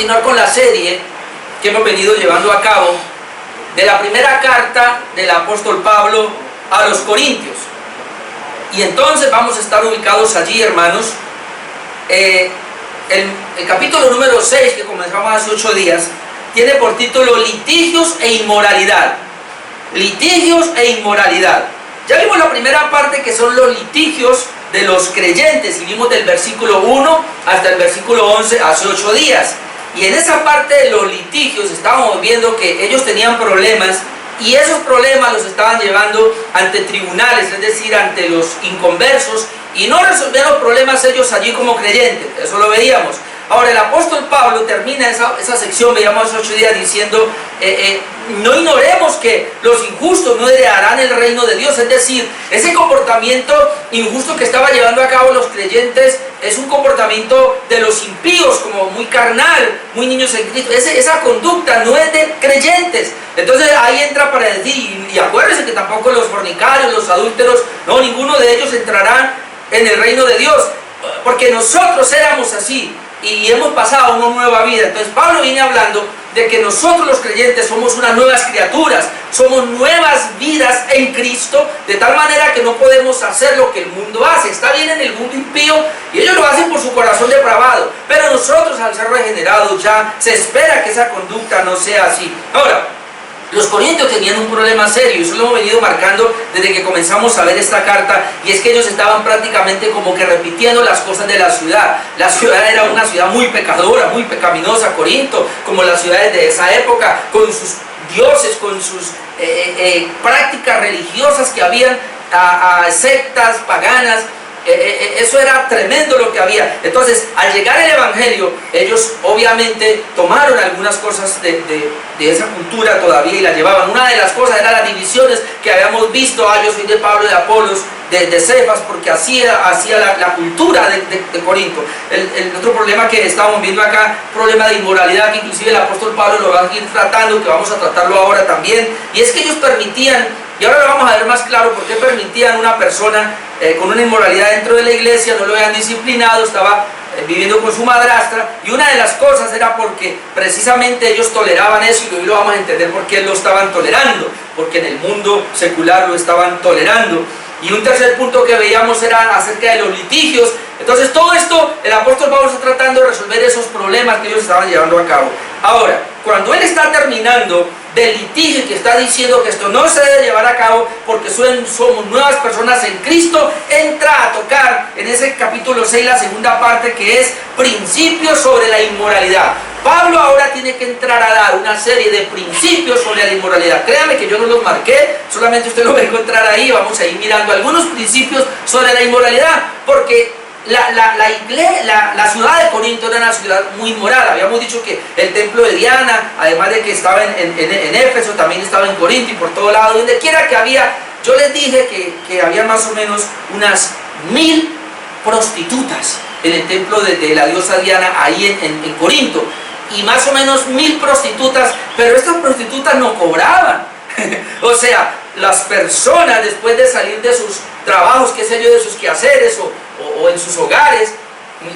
continuar con la serie que hemos venido llevando a cabo de la primera carta del apóstol Pablo a los Corintios. Y entonces vamos a estar ubicados allí, hermanos. El capítulo número 6, que comenzamos hace 8 días, tiene por título Litigios e Inmoralidad. Litigios e inmoralidad. Ya vimos la primera parte, que son los litigios de los creyentes, y vimos del versículo 1 hasta el versículo 11 hace 8 días. Y en esa parte de los litigios estábamos viendo que ellos tenían problemas, y esos problemas los estaban llevando ante tribunales, es decir, ante los inconversos, y no resolvían los problemas ellos allí como creyentes. Eso lo veíamos. Ahora el apóstol Pablo termina esa sección, veíamos hace 8 días, diciendo no ignoremos que los injustos no heredarán el reino de Dios. Es decir, ese comportamiento injusto que estaba llevando a cabo los creyentes es un comportamiento de los impíos, como muy carnal, muy niños en Cristo. Esa conducta no es de creyentes. Entonces ahí entra para decir, y acuérdense que tampoco los fornicarios, los adúlteros, no, ninguno de ellos entrará en el reino de Dios, porque nosotros éramos así y hemos pasado a una nueva vida. Entonces Pablo viene hablando de que nosotros los creyentes somos unas nuevas criaturas, somos nuevas vidas en Cristo, de tal manera que no podemos hacer lo que el mundo hace. Está bien en el mundo impío, y ellos lo hacen por su corazón depravado, pero nosotros, al ser regenerados, ya se espera que esa conducta no sea así. Ahora, los corintios tenían un problema serio, y eso lo hemos venido marcando desde que comenzamos a ver esta carta, y es que ellos estaban prácticamente como que repitiendo las cosas de la ciudad. La ciudad era una ciudad muy pecadora, muy pecaminosa, Corinto, como las ciudades de esa época, con sus dioses, con sus prácticas religiosas que habían, sectas paganas. Eso era tremendo lo que había. Entonces, al llegar el evangelio, ellos obviamente tomaron algunas cosas de esa cultura todavía y la llevaban. Una de las cosas eran las divisiones que habíamos visto. Yo soy de Pablo, de Apolos, de Cefas, porque hacía la cultura de Corinto. El otro problema que estábamos viendo acá, problema de inmoralidad, que inclusive el apóstol Pablo lo va a ir tratando, que vamos a tratarlo ahora también, y es que ellos permitían, y ahora lo vamos a ver más claro, por qué permitían una persona con una inmoralidad dentro de la iglesia, no lo habían disciplinado, estaba viviendo con su madrastra, y una de las cosas era porque precisamente ellos toleraban eso, y hoy lo vamos a entender por qué lo estaban tolerando, porque en el mundo secular lo estaban tolerando. Y un tercer punto que veíamos era acerca de los litigios. Entonces todo esto, el apóstol Pablo está tratando de resolver esos problemas que ellos estaban llevando a cabo. Ahora, cuando él está terminando del litigio, que está diciendo que esto no se debe llevar a cabo porque somos nuevas personas en Cristo, entra a tocar en ese capítulo 6 la segunda parte, que es principios sobre la inmoralidad. Pablo ahora tiene que entrar a dar una serie de principios sobre la inmoralidad. Créame que yo no los marqué, solamente usted lo va a encontrar ahí. Vamos a ir mirando algunos principios sobre la inmoralidad, porque la ciudad de Corinto era una ciudad muy inmoral. Habíamos dicho que el templo de Diana, además de que estaba en Éfeso, también estaba en Corinto, y por todo lado, donde quiera que había. Yo les dije que había más o menos unas 1000 prostitutas en el templo de la diosa Diana, ahí en Corinto, y más o menos 1000 prostitutas, pero estas prostitutas no cobraban. O sea, las personas, después de salir de sus trabajos, qué sé yo, de sus quehaceres o en sus hogares,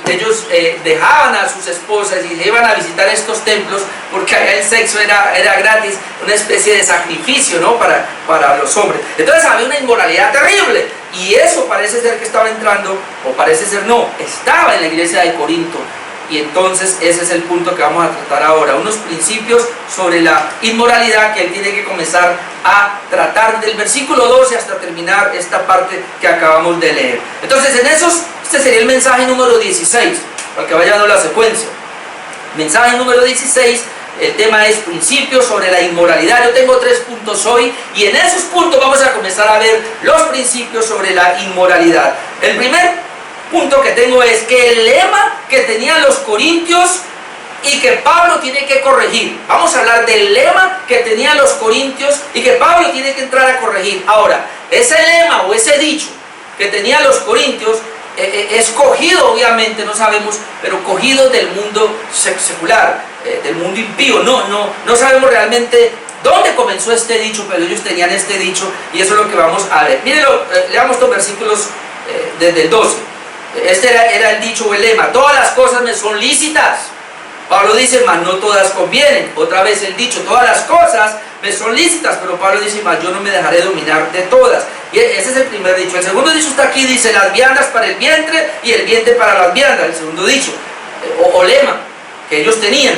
ellos dejaban a sus esposas y se iban a visitar estos templos, porque allá el sexo era gratis, una especie de sacrificio, ¿no?, para los hombres. Entonces había una inmoralidad terrible, y eso parece ser que estaba entrando, o parece ser no, estaba en la iglesia de Corinto. Y entonces ese es el punto que vamos a tratar ahora, unos principios sobre la inmoralidad que él tiene que comenzar a tratar del versículo 12 hasta terminar esta parte que acabamos de leer. Entonces este sería el mensaje número 16, para que vaya dando la secuencia. Mensaje número 16, el tema es principios sobre la inmoralidad. Yo tengo 3 puntos hoy, y en esos puntos vamos a comenzar a ver los principios sobre la inmoralidad. El primer punto que tengo es que el lema que tenían los corintios y que Pablo tiene que corregir. Vamos a hablar del lema que tenían los corintios y que Pablo tiene que entrar a corregir. Ahora, ese lema o ese dicho que tenían los corintios es cogido, obviamente, no sabemos, pero cogido del mundo secular, del mundo impío. No sabemos realmente dónde comenzó este dicho, pero ellos tenían este dicho, y eso es lo que vamos a ver. Mírenlo, leamos estos versículos desde el 12. Este era el dicho o el lema: todas las cosas me son lícitas, Pablo dice, mas no todas convienen. Otra vez el dicho, todas las cosas me son lícitas, pero Pablo dice, mas yo no me dejaré dominar de todas. Y ese es el primer dicho. El segundo dicho está aquí, dice, las viandas para el vientre y el vientre para las viandas. El segundo dicho, o lema, que ellos tenían.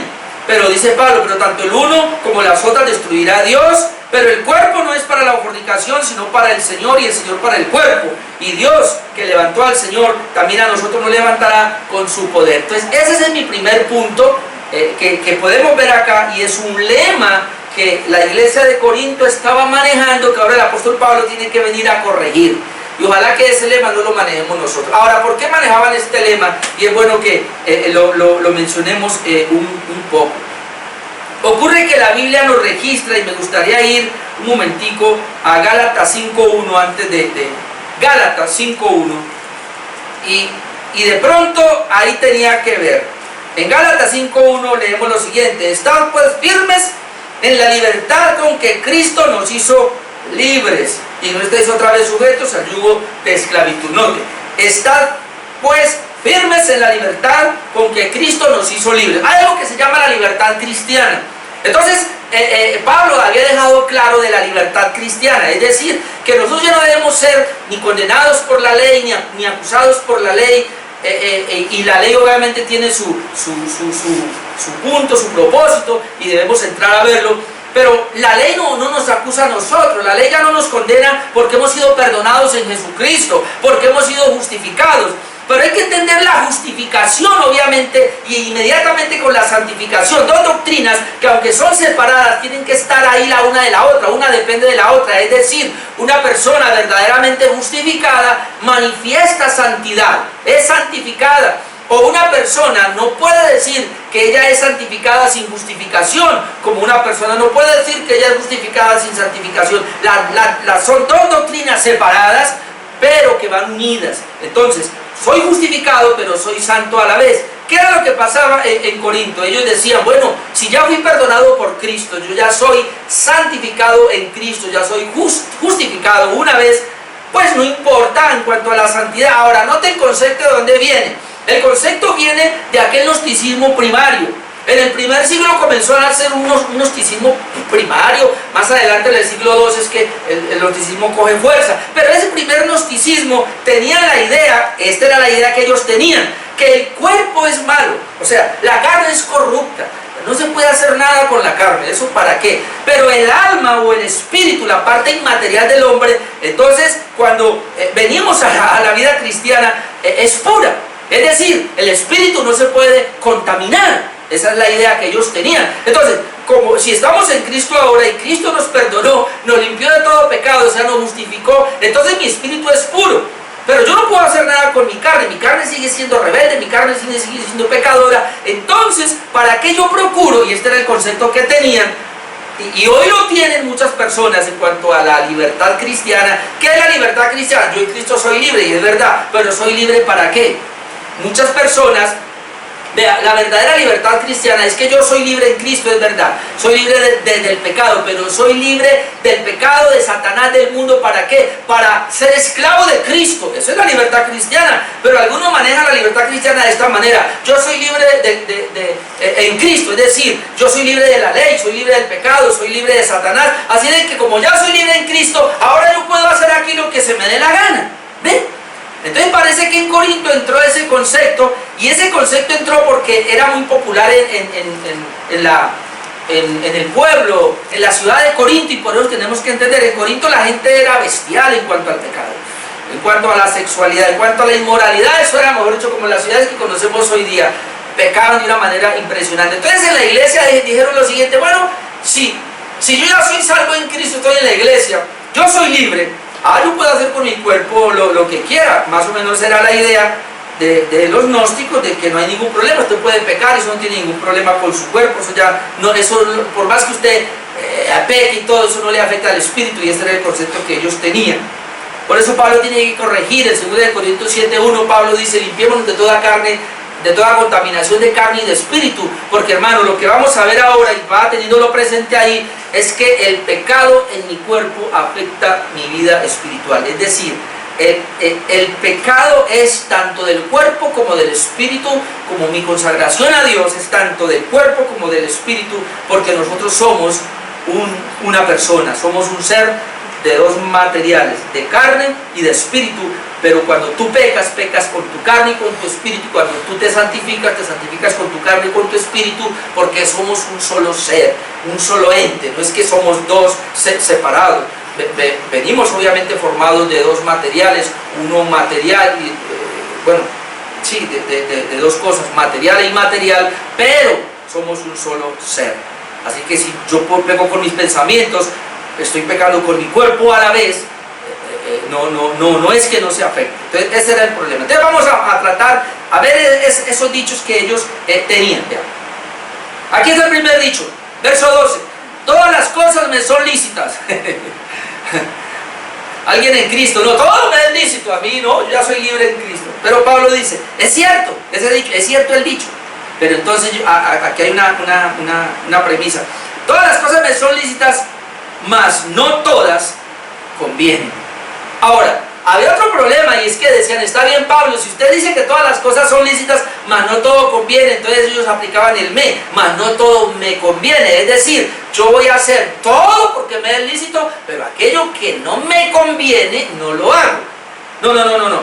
Pero dice Pablo, pero tanto el uno como las otras destruirá Dios, pero el cuerpo no es para la fornicación, sino para el Señor, y el Señor para el cuerpo. Y Dios, que levantó al Señor, también a nosotros nos levantará con su poder. Entonces, ese es mi primer punto que podemos ver acá, y es un lema que la iglesia de Corinto estaba manejando, que ahora el apóstol Pablo tiene que venir a corregir. Y ojalá que ese lema no lo manejemos nosotros. Ahora, ¿por qué manejaban este lema? Y es bueno que lo mencionemos un poco. Ocurre que la Biblia nos registra, y me gustaría ir un momentico a Gálatas 5.1, antes de Gálatas 5.1, y de pronto ahí tenía que ver. En Gálatas 5.1 leemos lo siguiente: estad pues firmes en la libertad con que Cristo nos hizo libres, y no estéis otra vez sujetos al yugo de esclavitud. Note, estad pues firmes en la libertad con que Cristo nos hizo libres. Hay algo que se llama la libertad cristiana. Entonces, Pablo había dejado claro de la libertad cristiana, es decir, que nosotros ya no debemos ser ni condenados por la ley, ni acusados por la ley, y la ley obviamente tiene su punto, su propósito, y debemos entrar a verlo. Pero la ley no nos acusa a nosotros, la ley ya no nos condena, porque hemos sido perdonados en Jesucristo, porque hemos sido justificados. Pero hay que entender la justificación, obviamente, y inmediatamente con la santificación. Dos doctrinas que, aunque son separadas, tienen que estar ahí la una de la otra. Una depende de la otra. Es decir, una persona verdaderamente justificada manifiesta santidad, es santificada. O una persona no puede decir que ella es santificada sin justificación, como una persona no puede decir que ella es justificada sin santificación. Son dos doctrinas separadas, pero que van unidas. Entonces, soy justificado, pero soy santo a la vez. ¿Qué era lo que pasaba en Corinto? Ellos decían, bueno, si ya fui perdonado por Cristo, yo ya soy santificado en Cristo, ya soy justificado una vez, pues no importa en cuanto a la santidad. Ahora, note el concepto de dónde viene. El concepto viene de aquel gnosticismo primario. En el primer siglo comenzó a hacer un gnosticismo primario. Más adelante en el siglo II es que el gnosticismo coge fuerza. Pero ese primer gnosticismo tenía la idea, esta era la idea que ellos tenían, que el cuerpo es malo. O sea, la carne es corrupta. No se puede hacer nada con la carne, ¿eso para qué? Pero el alma o el espíritu, la parte inmaterial del hombre, entonces cuando venimos a la vida cristiana, es pura. Es decir, el espíritu no se puede contaminar. Esa es la idea que ellos tenían. Entonces, como si estamos en Cristo ahora y Cristo nos perdonó, nos limpió de todo pecado, o sea, nos justificó, entonces mi espíritu es puro. Pero yo no puedo hacer nada con mi carne sigue siendo rebelde, mi carne sigue siendo pecadora. Entonces, ¿para qué yo procuro? Y este era el concepto que tenían, y hoy lo tienen muchas personas en cuanto a la libertad cristiana. ¿Qué es la libertad cristiana? Yo en Cristo soy libre, y es verdad, pero ¿soy libre para qué? Muchas personas, vea, la verdadera libertad cristiana es que yo soy libre en Cristo, es verdad, soy libre del pecado, pero soy libre del pecado, de Satanás, del mundo. ¿Para qué? Para ser esclavo de Cristo. Eso es la libertad cristiana. Pero algunos manejan la libertad cristiana de esta manera: yo soy libre en Cristo, es decir, yo soy libre de la ley, soy libre del pecado, soy libre de Satanás, así de que como ya soy libre en Cristo, ahora yo puedo hacer aquí lo que se me dé la gana. ¿Ven? Entonces parece que en Corinto entró ese concepto, y ese concepto entró porque era muy popular en el pueblo, en la ciudad de Corinto, y por eso tenemos que entender, en Corinto la gente era bestial en cuanto al pecado, en cuanto a la sexualidad, en cuanto a la inmoralidad. Eso era, mejor dicho, como las ciudades que conocemos hoy día, pecaban de una manera impresionante. Entonces en la iglesia dijeron lo siguiente: bueno, si yo ya soy salvo en Cristo, estoy en la iglesia, yo soy libre, yo puedo hacer con mi cuerpo lo que quiera. Más o menos era la idea de los gnósticos, de que no hay ningún problema, usted puede pecar, eso no tiene ningún problema con su cuerpo, eso ya no, eso, por más que usted peque y todo, eso no le afecta al espíritu, y ese era el concepto que ellos tenían. Por eso Pablo tiene que corregir. En 2 Corintios 7.1 Pablo dice: limpiémonos de toda carne, de toda contaminación de carne y de espíritu. Porque, hermano, lo que vamos a ver ahora, y va teniéndolo presente ahí, es que el pecado en mi cuerpo afecta mi vida espiritual. Es decir, el pecado es tanto del cuerpo como del espíritu, como mi consagración a Dios es tanto del cuerpo como del espíritu, porque nosotros somos una persona, somos un ser de dos materiales, de carne y de espíritu. Pero cuando tú pecas, pecas con tu carne y con tu espíritu. Cuando tú te santificas con tu carne y con tu espíritu, porque somos un solo ser, un solo ente. No es que somos dos separados. Venimos obviamente formados de dos materiales, uno material y, bueno, sí, de dos cosas, material e inmaterial, pero somos un solo ser. Así que si yo peco con mis pensamientos, estoy pecando con mi cuerpo a la vez. No es que no se afecte. Entonces ese era el problema. Entonces vamos a tratar a ver esos dichos que ellos tenían. Aquí es el primer dicho, verso 12: todas las cosas me son lícitas. Alguien en Cristo, no, todo me es lícito, a mí no, yo ya soy libre en Cristo. Pero Pablo dice, es cierto, ese dicho, es cierto el dicho. Pero entonces aquí hay una premisa: todas las cosas me son lícitas, mas no todas convienen. Ahora, había otro problema, y es que decían, está bien Pablo, si usted dice que todas las cosas son lícitas, mas no todo conviene, entonces ellos aplicaban el mas no todo me conviene. Es decir, yo voy a hacer todo porque me es lícito, pero aquello que no me conviene, no lo hago. No.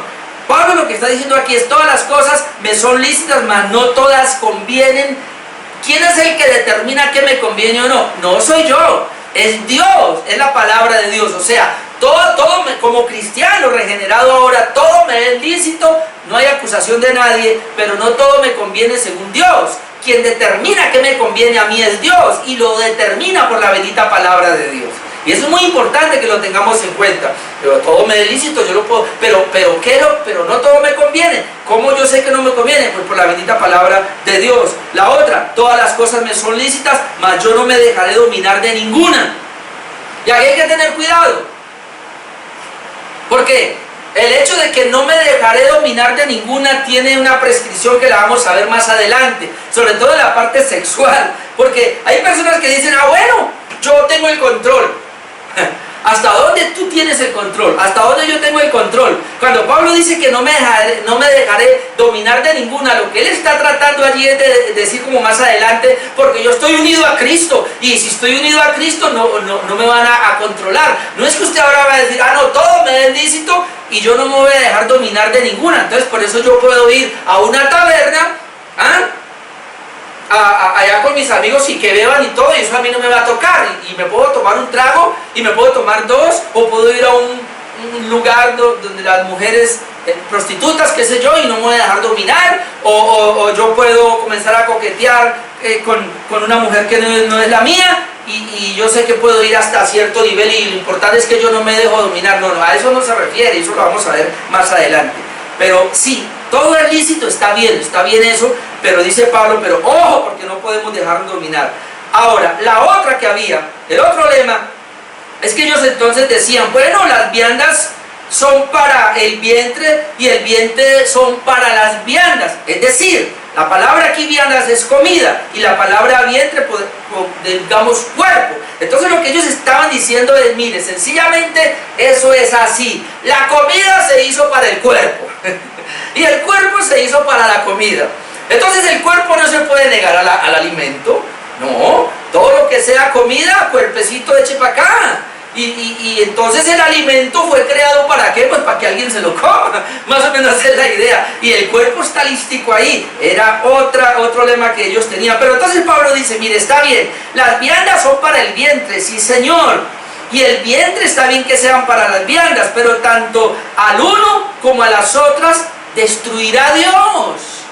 Pablo lo que está diciendo aquí es, todas las cosas me son lícitas, mas no todas convienen. ¿Quién es el que determina qué me conviene o no? No soy yo, es Dios, es la palabra de Dios. O sea, todo como cristiano regenerado ahora, todo me es lícito, no hay acusación de nadie, pero no todo me conviene según Dios. Quien determina qué me conviene a mí es Dios, y lo determina por la bendita palabra de Dios. Y eso es muy importante que lo tengamos en cuenta. Pero todo me es lícito, yo lo puedo, pero no todo me conviene. ¿Cómo yo sé que no me conviene? Pues por la bendita palabra de Dios. La otra, todas las cosas me son lícitas, mas yo no me dejaré dominar de ninguna. Y aquí hay que tener cuidado. Porque el hecho de que no me dejaré dominar de ninguna tiene una prescripción que la vamos a ver más adelante, sobre todo en la parte sexual. Porque hay personas que dicen, bueno, yo tengo el control. ¿Hasta dónde tú tienes el control? ¿Hasta dónde yo tengo el control? Cuando Pablo dice que no me dejaré dominar de ninguna, lo que él está tratando allí es de decir como más adelante, porque yo estoy unido a Cristo, y si estoy unido a Cristo no me van a controlar. No es que usted ahora va a decir, no, todo me es lícito y yo no me voy a dejar dominar de ninguna. Entonces por eso yo puedo ir a una taberna, allá con mis amigos y que beban y todo, y eso a mí no me va a tocar, y me puedo tomar un trago y me puedo tomar dos, o puedo ir a un lugar donde las mujeres prostitutas, qué sé yo, y no me voy a dejar dominar, o yo puedo comenzar a coquetear con una mujer que no es la mía, y yo sé que puedo ir hasta cierto nivel, y lo importante es que yo no me dejo dominar. No, a eso no se refiere, eso lo vamos a ver más adelante. Pero sí, todo es lícito, está bien eso, pero dice Pablo, pero ojo, porque no podemos dejarnos dominar. Ahora, la otra que había, el otro lema, es que ellos entonces decían, bueno, las viandas son para el vientre y el vientre son para las viandas. Es decir, la palabra aquí viandas es comida, y la palabra vientre, digamos, cuerpo. Entonces lo que ellos estaban diciendo es, mire, sencillamente eso es así. La comida se hizo para el cuerpo y el cuerpo se hizo para la comida. Entonces el cuerpo no se puede negar al alimento. No, todo lo que sea comida, cuerpecito eche para acá. Y entonces el alimento fue creado ¿para qué? Pues para que alguien se lo coma. Más o menos es la idea. Y el cuerpo está lístico ahí. Era otro lema que ellos tenían. Pero entonces Pablo dice, mire, está bien, las viandas son para el vientre, sí señor. Y el vientre está bien que sean para las viandas, pero tanto al uno como a las otras destruirá Dios.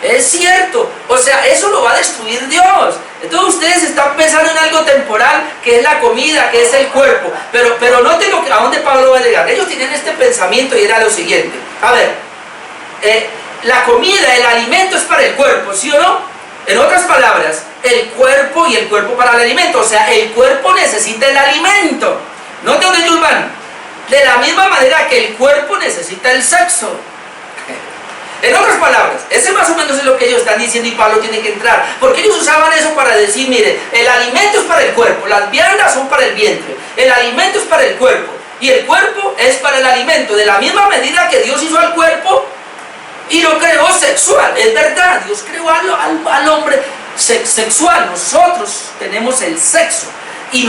Es cierto, o sea, eso lo va a destruir Dios. Entonces ustedes están pensando en algo temporal, que es la comida, que es el cuerpo. Pero noten a dónde Pablo va a llegar. Ellos tienen este pensamiento y era lo siguiente. A ver, la comida, el alimento es para el cuerpo, ¿sí o no? En otras palabras, el cuerpo y el cuerpo para el alimento. O sea, el cuerpo necesita el alimento. Noten dónde ellos van. De la misma manera que el cuerpo necesita el sexo. En otras palabras, ese más o menos es lo que ellos están diciendo, y Pablo tiene que entrar, porque ellos usaban eso para decir, mire, el alimento es para el cuerpo, las viandas son para el vientre, el alimento es para el cuerpo, y el cuerpo es para el alimento. De la misma medida que Dios hizo al cuerpo y lo creó sexual, es verdad, Dios creó al hombre sexual. Nosotros tenemos el sexo y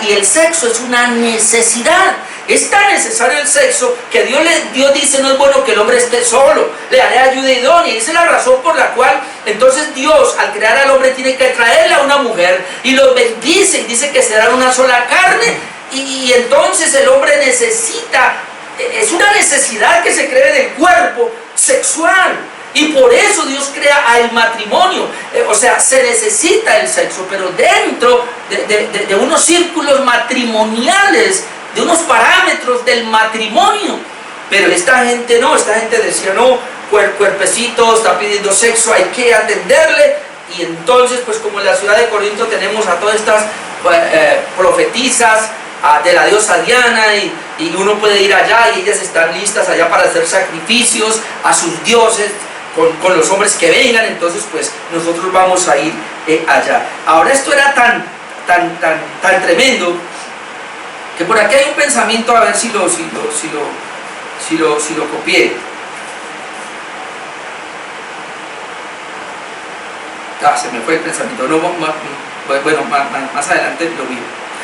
el sexo es una necesidad. Es tan necesario el sexo que Dios dice: no es bueno que el hombre esté solo, le haré ayuda idónea. Y esa es la razón por la cual entonces Dios, al crear al hombre, tiene que traerle a una mujer y los bendice y dice que serán una sola carne. Y entonces el hombre necesita, es una necesidad que se crea en el cuerpo sexual. Y por eso Dios crea al matrimonio. O sea, se necesita el sexo, pero dentro de unos círculos matrimoniales, de unos parámetros del matrimonio. Pero esta gente no, esta gente decía: no, cuerpecito está pidiendo sexo, hay que atenderle. Y entonces, pues como en la ciudad de Corinto tenemos a todas estas profetisas de la diosa Diana, y uno puede ir allá y ellas están listas allá para hacer sacrificios a sus dioses con los hombres que vengan. Entonces pues nosotros vamos a ir allá. Ahora, esto era tan tremendo que por aquí hay un pensamiento, a ver si lo copié. Se me fue el pensamiento. No, bueno, más adelante lo vi.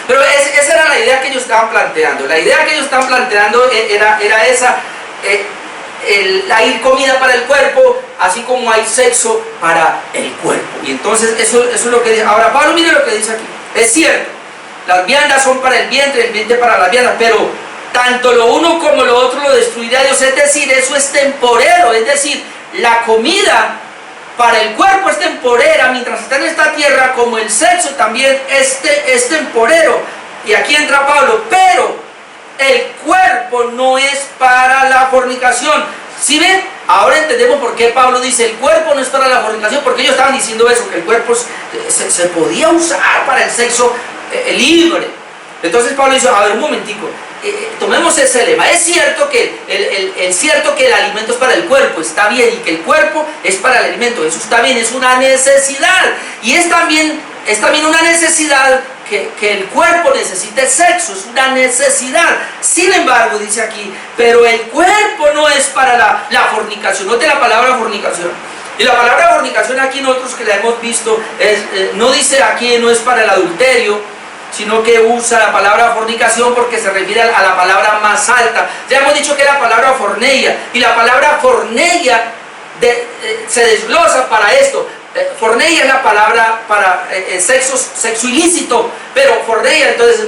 Pero esa era la idea que ellos estaban planteando. La idea que ellos estaban planteando era esa: hay comida para el cuerpo, así como hay sexo para el cuerpo. Y entonces eso es lo que dice. Ahora Pablo, mire lo que dice aquí. Es cierto, las viandas son para el vientre para las viandas, pero tanto lo uno como lo otro lo destruirá Dios. Es decir, eso es temporero. Es decir, la comida para el cuerpo es temporera mientras está en esta tierra, como el sexo también es temporero. Y aquí entra Pablo: pero el cuerpo no es para la fornicación. ¿Sí ven? Ahora entendemos por qué Pablo dice: el cuerpo no es para la fornicación, porque ellos estaban diciendo eso, que el cuerpo se podía usar para el sexo libre. Entonces Pablo dice: a ver, un momentico, tomemos ese lema. Es cierto que el alimento es para el cuerpo, está bien, y que el cuerpo es para el alimento, eso está bien, es una necesidad. Y es también una necesidad que el cuerpo necesite sexo, es una necesidad. Sin embargo, dice aquí: pero el cuerpo no es para la fornicación. Note la palabra fornicación. Y la palabra fornicación aquí, nosotros que la hemos visto, no dice aquí no es para el adulterio, sino que usa la palabra fornicación porque se refiere a la palabra más alta. Ya hemos dicho que es la palabra forneia, y la palabra forneia se desglosa para esto. Forneia es la palabra para sexo ilícito, pero forneia entonces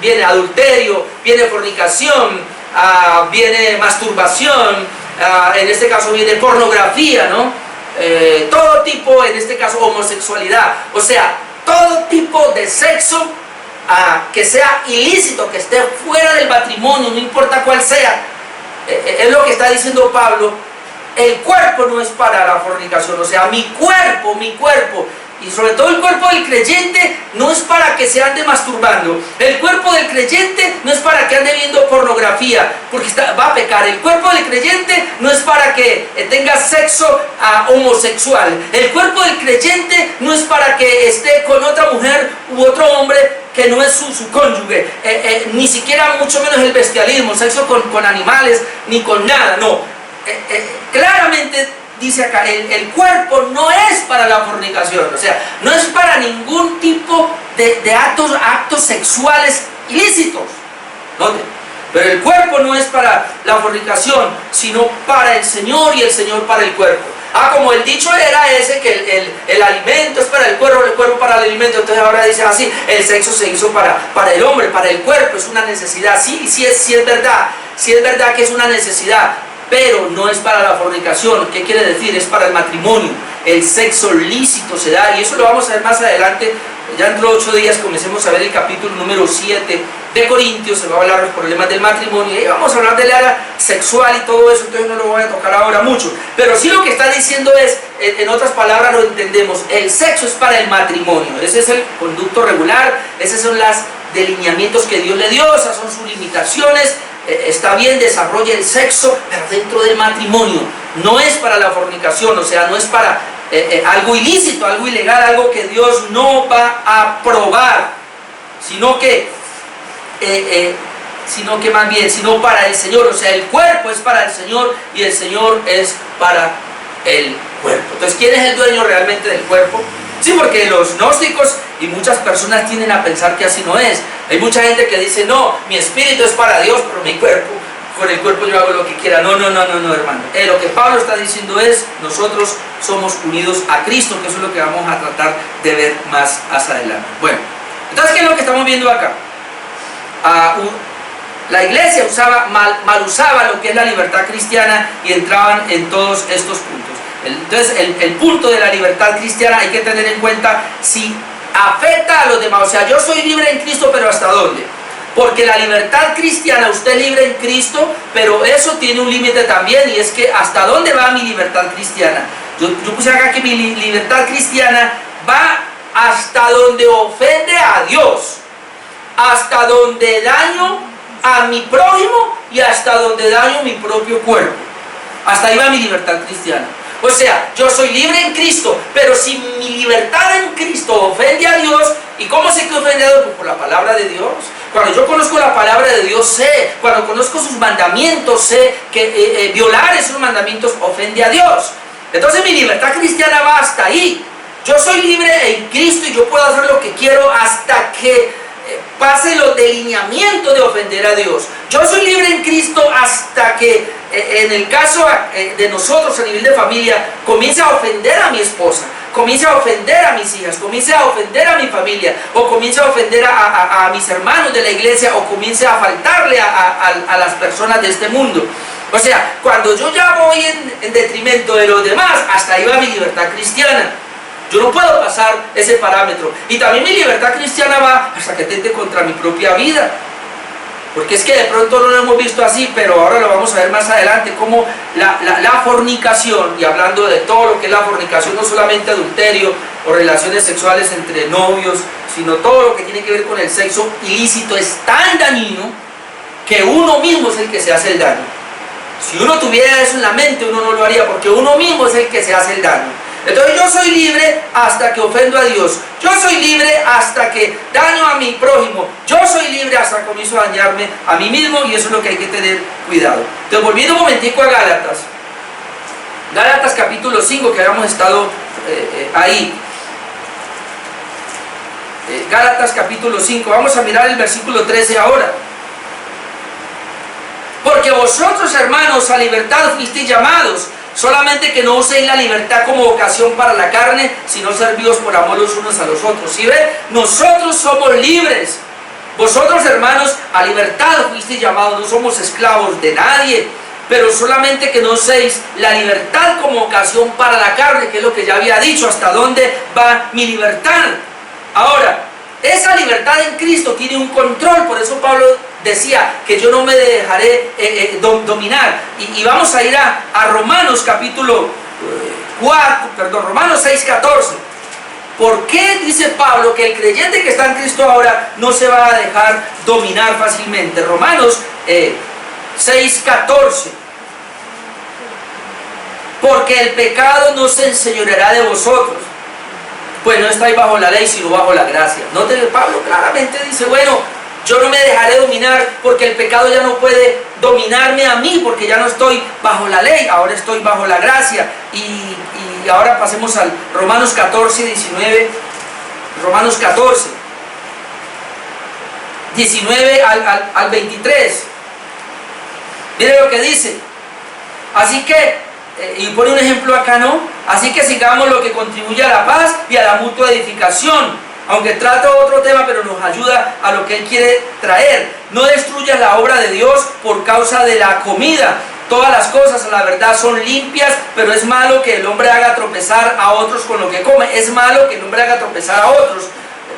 viene adulterio, viene fornicación, viene masturbación, en este caso viene pornografía, ¿no? Todo tipo, en este caso homosexualidad, o sea, todo tipo de sexo que sea ilícito, que esté fuera del matrimonio, no importa cuál sea. Es lo que está diciendo Pablo: el cuerpo no es para la fornicación. O sea, mi cuerpo, y sobre todo el cuerpo del creyente, no es para que se ande masturbando. El cuerpo del creyente no es para que ande viendo pornografía, porque va a pecar. El cuerpo del creyente no es para que tenga sexo homosexual. El cuerpo del creyente no es para que esté con otra mujer u otro hombre que no es su cónyuge, ni siquiera, mucho menos el bestialismo, sexo con animales, ni con nada, no. Claramente dice acá: el cuerpo no es para la fornicación, o sea, no es para ningún tipo de actos sexuales ilícitos. ¿Dónde? Pero el cuerpo no es para la fornicación, sino para el Señor, y el Señor para el cuerpo. Como el dicho era ese, que el alimento es para el cuerpo para el alimento. Entonces ahora dice así: el sexo se hizo para el hombre, para el cuerpo, es una necesidad. Sí es verdad que es una necesidad, pero no es para la fornicación. ¿Qué quiere decir? Es para el matrimonio. El sexo lícito se da, y eso lo vamos a ver más adelante. Ya dentro de 8 días comencemos a ver el capítulo número 7 de Corintios. Se va a hablar de los problemas del matrimonio, y ahí vamos a hablar del área sexual y todo eso. Entonces no lo voy a tocar ahora mucho, pero sí lo que está diciendo es, en otras palabras lo entendemos: el sexo es para el matrimonio. Ese es el conducto regular, esos son los delineamientos que Dios le dio, esas son sus limitaciones. Está bien, desarrolla el sexo, pero dentro del matrimonio. No es para la fornicación, o sea, no es para algo ilícito, algo ilegal, algo que Dios no va a aprobar, sino que sino que más bien, sino para el Señor. O sea, el cuerpo es para el Señor y el Señor es para el cuerpo. Entonces, ¿quién es el dueño realmente del cuerpo? Sí, porque los gnósticos y muchas personas tienden a pensar que así no es. Hay mucha gente que dice, no, mi espíritu es para Dios, pero mi cuerpo, con el cuerpo yo hago lo que quiera. No, hermano. Lo que Pablo está diciendo es, nosotros somos unidos a Cristo, que eso es lo que vamos a tratar de ver más hacia adelante. Bueno, entonces, ¿qué es lo que estamos viendo acá? La iglesia mal usaba lo que es la libertad cristiana y entraban en todos estos puntos. Entonces, el punto de la libertad cristiana hay que tener en cuenta si afecta a los demás. O sea, yo soy libre en Cristo, pero ¿hasta dónde? Porque la libertad cristiana, usted es libre en Cristo, pero eso tiene un límite también, y es que ¿hasta dónde va mi libertad cristiana? Yo puse acá que mi libertad cristiana va hasta donde ofende a Dios, hasta donde daño a mi prójimo y hasta donde daño mi propio cuerpo. Hasta ahí va mi libertad cristiana. O sea, yo soy libre en Cristo, pero si mi libertad en Cristo ofende a Dios, ¿y cómo sé que ofende a Dios? Pues por la palabra de Dios. Cuando yo conozco la palabra de Dios, sé, cuando conozco sus mandamientos, sé que violar esos mandamientos ofende a Dios. Entonces mi libertad cristiana va hasta ahí. Yo soy libre en Cristo y yo puedo hacer lo que quiero hasta que pase los delineamientos de ofender a Dios. Yo soy libre en Cristo hasta que, en el caso de nosotros a nivel de familia, comience a ofender a mi esposa, comience a ofender a mis hijas, comience a ofender a mi familia, o comience a ofender a mis hermanos de la iglesia, o comience a faltarle a las personas de este mundo. O sea, cuando yo ya voy en detrimento de los demás, hasta ahí va mi libertad cristiana. Yo no puedo pasar ese parámetro. Y también mi libertad cristiana va hasta que atente contra mi propia vida. Porque es que de pronto no lo hemos visto así, pero ahora lo vamos a ver más adelante, como la fornicación, y hablando de todo lo que es la fornicación, no solamente adulterio o relaciones sexuales entre novios, sino todo lo que tiene que ver con el sexo ilícito, es tan dañino que uno mismo es el que se hace el daño. Si uno tuviera eso en la mente, uno no lo haría, porque uno mismo es el que se hace el daño. Entonces yo soy libre hasta que ofendo a Dios. Yo soy libre hasta que daño a mi prójimo. Yo soy libre hasta que comienzo a dañarme a mí mismo, y eso es lo que hay que tener cuidado. Entonces, volviendo un momentico a Gálatas. Gálatas capítulo 5, que habíamos estado ahí. Gálatas capítulo 5. Vamos a mirar el versículo 13 ahora. Porque vosotros, hermanos, a libertad fuisteis llamados, solamente que no uséis la libertad como ocasión para la carne, sino servíos por amor los unos a los otros. ¿Sí ve? Nosotros somos libres. Vosotros, hermanos, a libertad fuisteis llamados, no somos esclavos de nadie, pero solamente que no uséis la libertad como ocasión para la carne, que es lo que ya había dicho, hasta dónde va mi libertad. Ahora, esa libertad en Cristo tiene un control, por eso Pablo decía que yo no me dejaré dominar. Y vamos a ir a Romanos capítulo 4, Romanos 6:14. ¿Por qué dice Pablo que el creyente que está en Cristo ahora no se va a dejar dominar fácilmente? Romanos 6:14. Porque el pecado no se enseñoreará de vosotros, pues no estáis bajo la ley, sino bajo la gracia. Noten, Pablo claramente dice, bueno, yo no me dejaré dominar porque el pecado ya no puede dominarme a mí, porque ya no estoy bajo la ley, ahora estoy bajo la gracia. Y ahora pasemos al Romanos 14, 19. Romanos 14, 19 al 23. Mire lo que dice. Así que, y pone un ejemplo acá, ¿no? Así que sigamos lo que contribuye a la paz y a la mutua edificación. Aunque trata otro tema, pero nos ayuda a lo que Él quiere traer. No destruyas la obra de Dios por causa de la comida. Todas las cosas, la verdad, son limpias, pero es malo que el hombre haga tropezar a otros con lo que come. Es malo que el hombre haga tropezar a otros.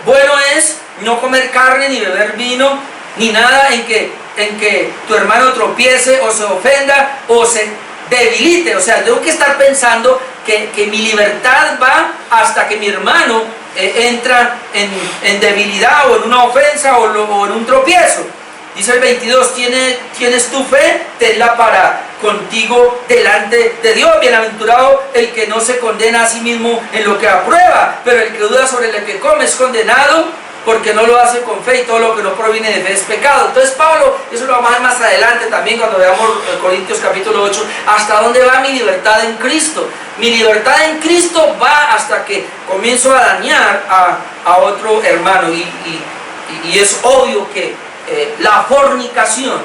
Bueno es no comer carne, ni beber vino, ni nada en que tu hermano tropiece o se ofenda o se debilite. O sea, tengo que estar pensando que mi libertad va hasta que mi hermano entra en debilidad o en una ofensa o en un tropiezo. Dice el 22, ¿tienes tu fe? Tenla para contigo delante de Dios. Bienaventurado el que no se condena a sí mismo en lo que aprueba, pero el que duda sobre lo que come es condenado porque no lo hace con fe y todo lo que no proviene de fe es pecado. Entonces Pablo, eso lo vamos a ver más adelante también cuando veamos Corintios capítulo 8, hasta dónde va mi libertad en Cristo. Mi libertad en Cristo va hasta que comienzo a dañar a otro hermano y es obvio que la fornicación,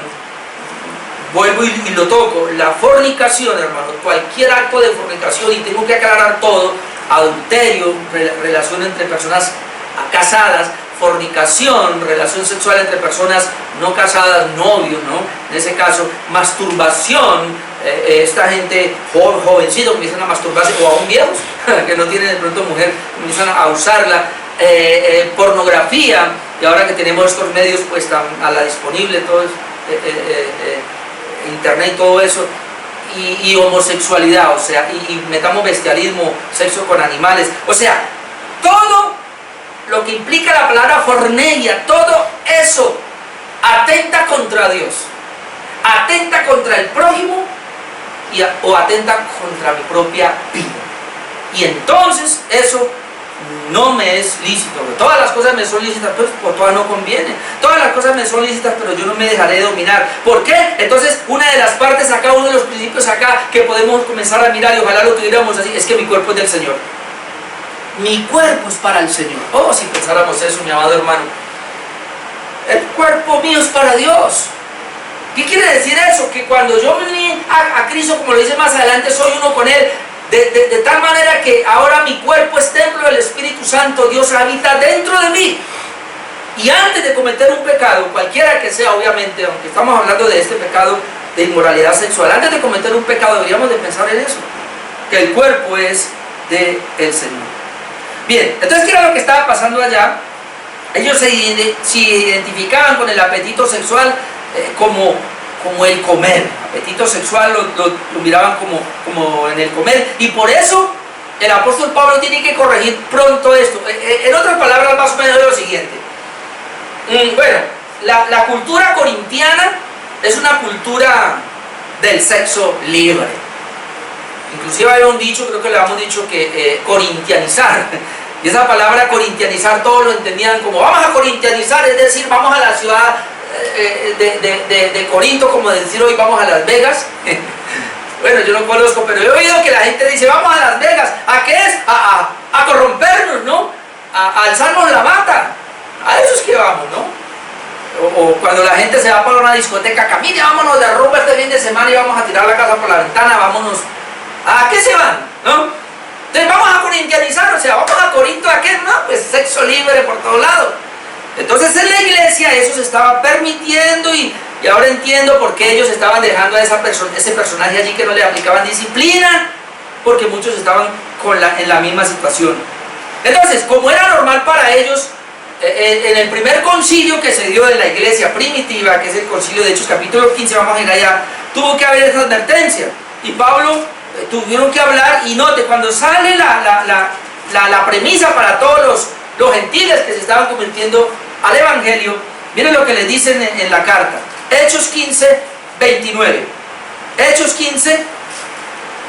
vuelvo y lo toco, la fornicación, hermano, cualquier acto de fornicación, y tengo que aclarar todo, adulterio, relación entre personas casadas, fornicación, relación sexual entre personas no casadas, novios, ¿no? En ese caso, masturbación, esta gente jovencito comienzan a masturbarse, o aún viejos, que no tienen de pronto mujer, comienzan a usarla, pornografía, y ahora que tenemos estos medios pues a la disponible, todo internet y todo eso, y homosexualidad, o sea, y metamos bestialismo, sexo con animales, o sea, todo lo que implica la palabra forneia, todo eso atenta contra Dios, atenta contra el prójimo o atenta contra mi propia vida. Y entonces eso no me es lícito. Todas las cosas me son lícitas, pues por todas no conviene. Todas las cosas me son lícitas, pero yo no me dejaré dominar. ¿Por qué? Entonces, una de las partes acá, uno de los principios acá que podemos comenzar a mirar, y ojalá lo tuviéramos así, es que mi cuerpo es del Señor. Mi cuerpo es para el Señor. Oh, si pensáramos eso, mi amado hermano. El cuerpo mío es para Dios. ¿Qué quiere decir eso? Que cuando yo me uní a Cristo, como lo dice más adelante, soy uno con Él. De tal manera que ahora mi cuerpo es templo del Espíritu Santo. Dios habita dentro de mí. Y antes de cometer un pecado, cualquiera que sea, obviamente, aunque estamos hablando de este pecado de inmoralidad sexual, antes de cometer un pecado deberíamos de pensar en eso, que el cuerpo es del Señor. Bien, entonces, ¿qué era lo que estaba pasando allá? Ellos se identificaban con el apetito sexual como el comer. Apetito sexual lo miraban como en el comer. Y por eso el apóstol Pablo tiene que corregir pronto esto. En otras palabras, más o menos es lo siguiente. Bueno, la cultura corintiana es una cultura del sexo libre. Inclusive había un dicho, creo que le habíamos dicho, que corintianizar. Y esa palabra corintianizar todos lo entendían como vamos a corintianizar, es decir, vamos a la ciudad de Corinto, como decir hoy vamos a Las Vegas. Bueno, yo no conozco, pero he oído que la gente dice vamos a Las Vegas. ¿A qué es? A corrompernos, ¿no? A alzarnos la mata. A eso es que vamos, ¿no? O cuando la gente se va para una discoteca, camine, vámonos de rumba este fin de semana y vamos a tirar la casa por la ventana, vámonos. ¿A qué se van? ¿No? Entonces vamos a corintianizar, o sea, vamos a Corinto, ¿a qué? No, pues sexo libre por todos lados. Entonces en la iglesia eso se estaba permitiendo y ahora entiendo por qué ellos estaban dejando a ese personaje allí, que no le aplicaban disciplina, porque muchos estaban en la misma situación. Entonces, como era normal para ellos, en el primer concilio que se dio en la iglesia primitiva, que es el concilio de Hechos capítulo 15, vamos a ir allá, tuvo que haber esa advertencia. Y Pablo tuvieron que hablar, y note, cuando sale la premisa para todos los gentiles que se estaban convirtiendo al evangelio, miren lo que les dicen en la carta. Hechos 15, 29. Hechos 15,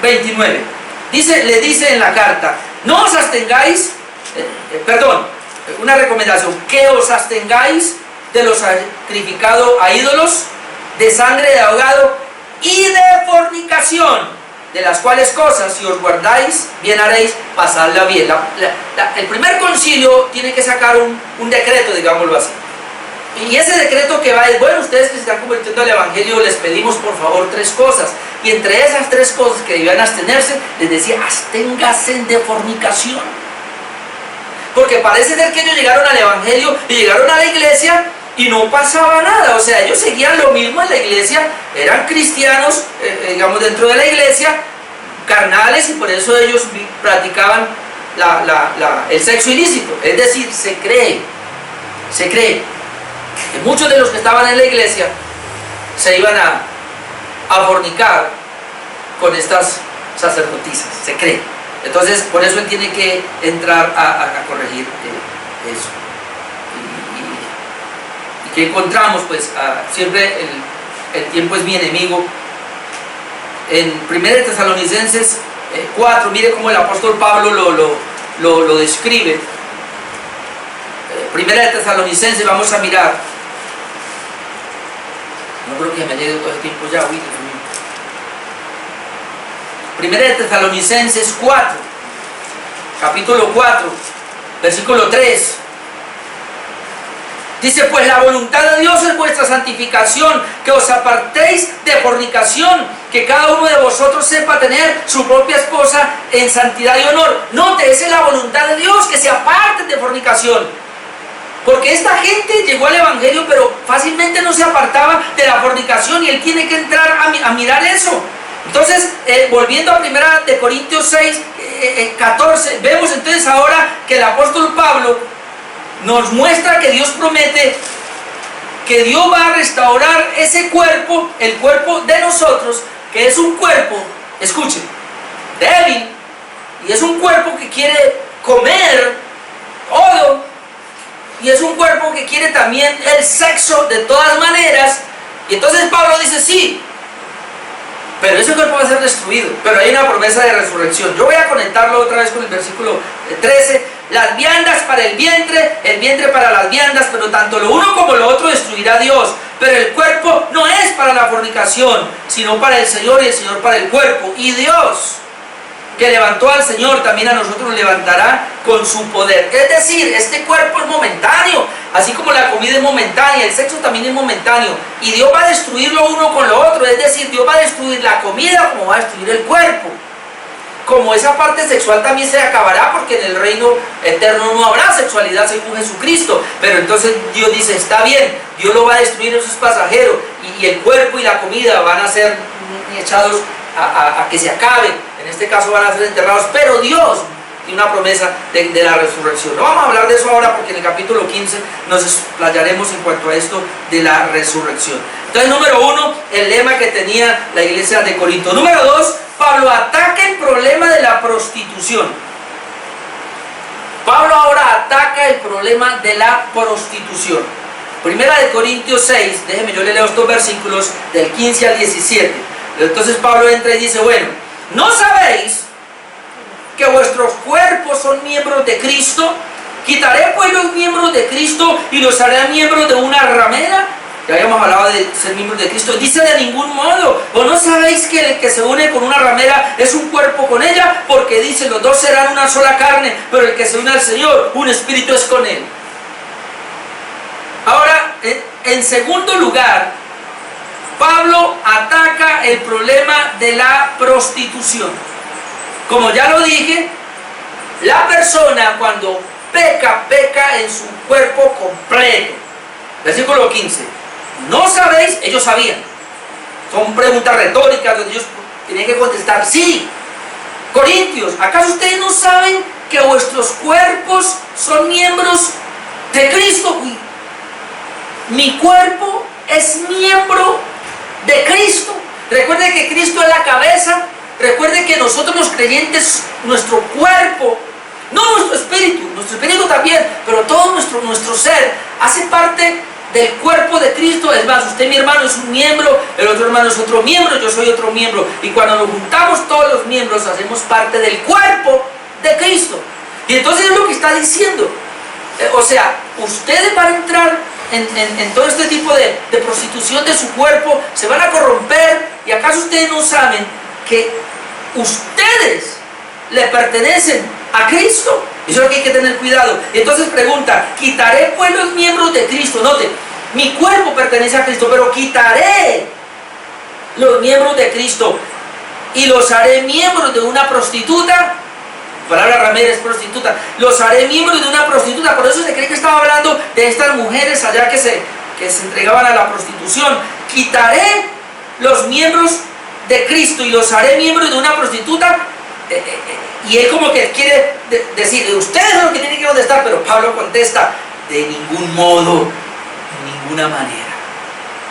29. Le dice en la carta, no os abstengáis, una recomendación, que os abstengáis de lo sacrificado a ídolos, de sangre de ahogado y de fornicación, de las cuales cosas, si os guardáis, bien haréis, pasadla bien. El primer concilio tiene que sacar un decreto, digámoslo así. Y ese decreto que va es, bueno, ustedes que se están convirtiendo al evangelio, les pedimos por favor 3 cosas. Y entre esas 3 cosas que debían abstenerse, les decía, absténganse de fornicación. Porque parece ser que ellos llegaron al evangelio y llegaron a la iglesia y no pasaba nada. O sea, ellos seguían lo mismo en la iglesia, eran cristianos, digamos, dentro de la iglesia, carnales, y por eso ellos practicaban el sexo ilícito. Es decir, se cree que muchos de los que estaban en la iglesia se iban a fornicar con estas sacerdotisas, se cree. Entonces, por eso él tiene que entrar a corregir eso. ¿Y qué encontramos? Pues siempre el tiempo es mi enemigo. En 1 Tesalonicenses 4, mire cómo el apóstol Pablo lo describe. Primera de Tesalonicenses, vamos a mirar. No creo que me llegue todo el tiempo ya, uy, Dios mío. Primera de Tesalonicenses 4, capítulo 4, versículo 3. Dice, pues la voluntad de Dios es vuestra santificación, que os apartéis de fornicación, que cada uno de vosotros sepa tener su propia esposa en santidad y honor. Note, esa es la voluntad de Dios, que se aparten de fornicación. Porque esta gente llegó al Evangelio, pero fácilmente no se apartaba de la fornicación, y él tiene que entrar a mirar eso. Entonces, volviendo a 1 Corintios 6, 14, vemos entonces ahora que el apóstol Pablo nos muestra que Dios promete que Dios va a restaurar ese cuerpo, el cuerpo de nosotros, que es un cuerpo, escuchen, débil, y es un cuerpo que quiere comer todo, y es un cuerpo que quiere también el sexo de todas maneras. Y entonces Pablo dice, sí, pero ese cuerpo va a ser destruido, pero hay una promesa de resurrección. Yo voy a conectarlo otra vez con el versículo 13. Las viandas para el vientre para las viandas, pero tanto lo uno como lo otro destruirá Dios. Pero el cuerpo no es para la fornicación, sino para el Señor, y el Señor para el cuerpo. Y Dios, que levantó al Señor, también a nosotros nos levantará con su poder. Es decir, este cuerpo es momentáneo, así como la comida es momentánea, el sexo también es momentáneo. Y Dios va a destruir lo uno con lo otro, es decir, Dios va a destruir la comida como va a destruir el cuerpo. Como esa parte sexual también se acabará, porque en el reino eterno no habrá sexualidad según Jesucristo. Pero entonces Dios dice, está bien, Dios lo va a destruir, eso es pasajero, y el cuerpo y la comida van a ser echados a que se acaben. En este caso van a ser enterrados, pero Dios tiene una promesa de la resurrección. No vamos a hablar de eso ahora, porque en el capítulo 15 nos explayaremos en cuanto a esto de la resurrección. Entonces, número 1, el lema que tenía la iglesia de Corinto. Número 2, Pablo ataca el problema de la prostitución. Pablo ahora ataca el problema de la prostitución. Primera de Corintios 6, déjenme, yo le leo estos versículos del 15 al 17. Entonces Pablo entra y dice, bueno, ¿no sabéis que vuestros cuerpos son miembros de Cristo? ¿Quitaré pues los miembros de Cristo y los haré miembros de una ramera? Ya habíamos hablado de ser miembros de Cristo. Dice, de ningún modo. ¿O no sabéis que el que se une con una ramera es un cuerpo con ella? Porque dice, los dos serán una sola carne, pero el que se une al Señor, un espíritu es con él. Ahora, en segundo lugar, Pablo ataca el problema de la prostitución. Como ya lo dije, la persona cuando peca, peca en su cuerpo completo. Versículo 15. ¿No sabéis? Ellos sabían. Son preguntas retóricas donde ellos tienen que contestar, sí. Corintios, ¿acaso ustedes no saben que vuestros cuerpos son miembros de Cristo? Uy, mi cuerpo es miembro de Cristo. Recuerde que Cristo es la cabeza. Recuerde que nosotros los creyentes, nuestro cuerpo, no nuestro espíritu también, pero todo nuestro ser hace parte del cuerpo de Cristo. Es más, usted, mi hermano, es un miembro, el otro hermano es otro miembro, yo soy otro miembro, y cuando nos juntamos todos los miembros hacemos parte del cuerpo de Cristo. Y entonces es lo que está diciendo, o sea, ustedes van a entrar en todo este tipo de prostitución de su cuerpo, se van a corromper. ¿Y acaso ustedes no saben que ustedes le pertenecen a Cristo? Eso es lo que hay que tener cuidado. Entonces pregunta, ¿quitaré pues los miembros de Cristo? Note, mi cuerpo pertenece a Cristo, pero quitaré los miembros de Cristo y los haré miembros de una prostituta. La palabra ramera es prostituta. Los haré miembros de una prostituta. Por eso se cree que estaba hablando de estas mujeres allá que se entregaban a la prostitución. Quitaré los miembros de Cristo y los haré miembros de una prostituta. Y él como que quiere decir, ustedes son los que tienen que contestar, pero Pablo contesta, de ningún modo, de ninguna manera.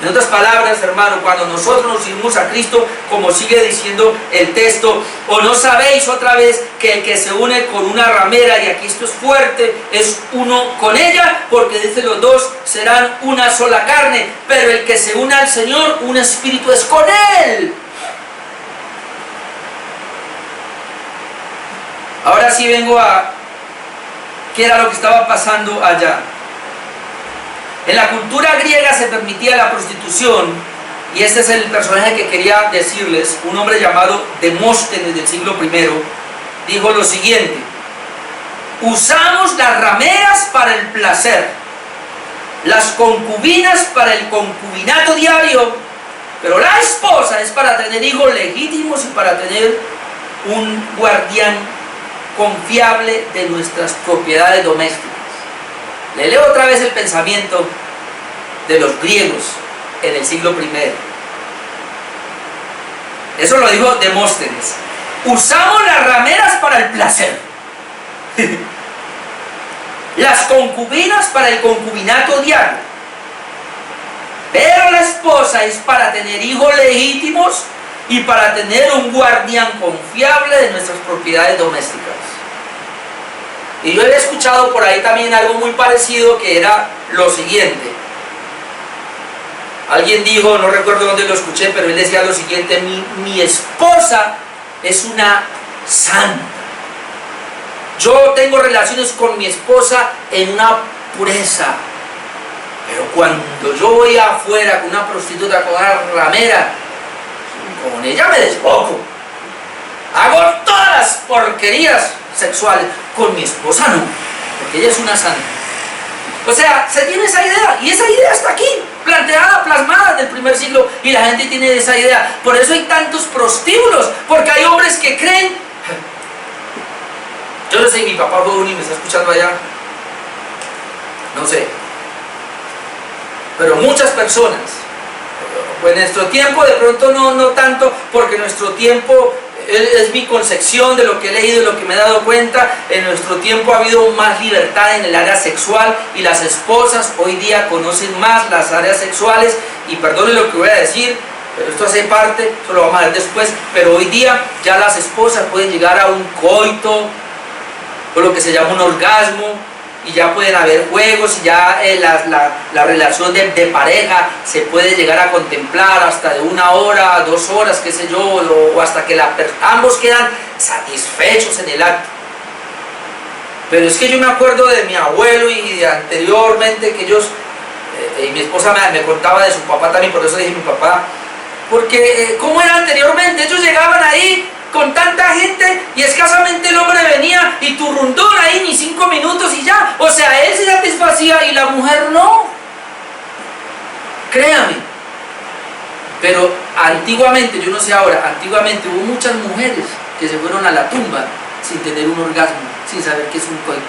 En otras palabras, hermano, cuando nosotros nos unimos a Cristo, como sigue diciendo el texto, o no sabéis otra vez que el que se une con una ramera, y aquí esto es fuerte, es uno con ella, porque dice, los dos serán una sola carne, pero el que se une al Señor, un espíritu es con él. Ahora sí vengo a qué era lo que estaba pasando allá. En la cultura griega se permitía la prostitución, y este es el personaje que quería decirles. Un hombre llamado Demóstenes del siglo I dijo lo siguiente: usamos las rameras para el placer, las concubinas para el concubinato diario, pero la esposa es para tener hijos legítimos y para tener un guardián confiable de nuestras propiedades domésticas. Le leo otra vez el pensamiento de los griegos en el siglo I. Eso lo dijo Demóstenes. Usamos las rameras para el placer, las concubinas para el concubinato diario, pero la esposa es para tener hijos legítimos y para tener un guardián confiable de nuestras propiedades domésticas. Y yo había escuchado por ahí también algo muy parecido, que era lo siguiente. Alguien dijo, no recuerdo dónde lo escuché, pero él decía lo siguiente: mi esposa es una santa. Yo tengo relaciones con mi esposa en una pureza, pero cuando yo voy afuera con una prostituta, con una ramera, con ella me desboco. Hago todas las porquerías sexuales. Con mi esposa no, porque ella es una santa. O sea, se tiene esa idea, y esa idea está aquí, planteada, plasmada en el primer siglo, y la gente tiene esa idea. Por eso hay tantos prostíbulos, porque hay hombres que creen. Yo no sé, mi papá fue uno y me está escuchando allá, no sé, pero muchas personas, pues en nuestro tiempo de pronto no tanto, porque nuestro tiempo es mi concepción de lo que he leído y lo que me he dado cuenta. En nuestro tiempo ha habido más libertad en el área sexual, y las esposas hoy día conocen más las áreas sexuales. Y perdone lo que voy a decir, pero esto hace parte, eso lo vamos a ver después, pero hoy día ya las esposas pueden llegar a un coito, o lo que se llama un orgasmo, y ya pueden haber juegos, y ya la relación de pareja se puede llegar a contemplar hasta de 1 hora, 2 horas, qué sé yo, o hasta que ambos quedan satisfechos en el acto. Pero es que yo me acuerdo de mi abuelo y de anteriormente, que ellos, y mi esposa me contaba de su papá también, por eso dije mi papá, porque ¿cómo era anteriormente? Ellos llegaban ahí con tanta gente y escasamente el hombre venía y turrundón ahí, ni 5 minutos y ya. O sea, él se satisfacía y la mujer no. Créame. Pero antiguamente, yo no sé ahora, antiguamente hubo muchas mujeres que se fueron a la tumba sin tener un orgasmo, sin saber qué es un coito,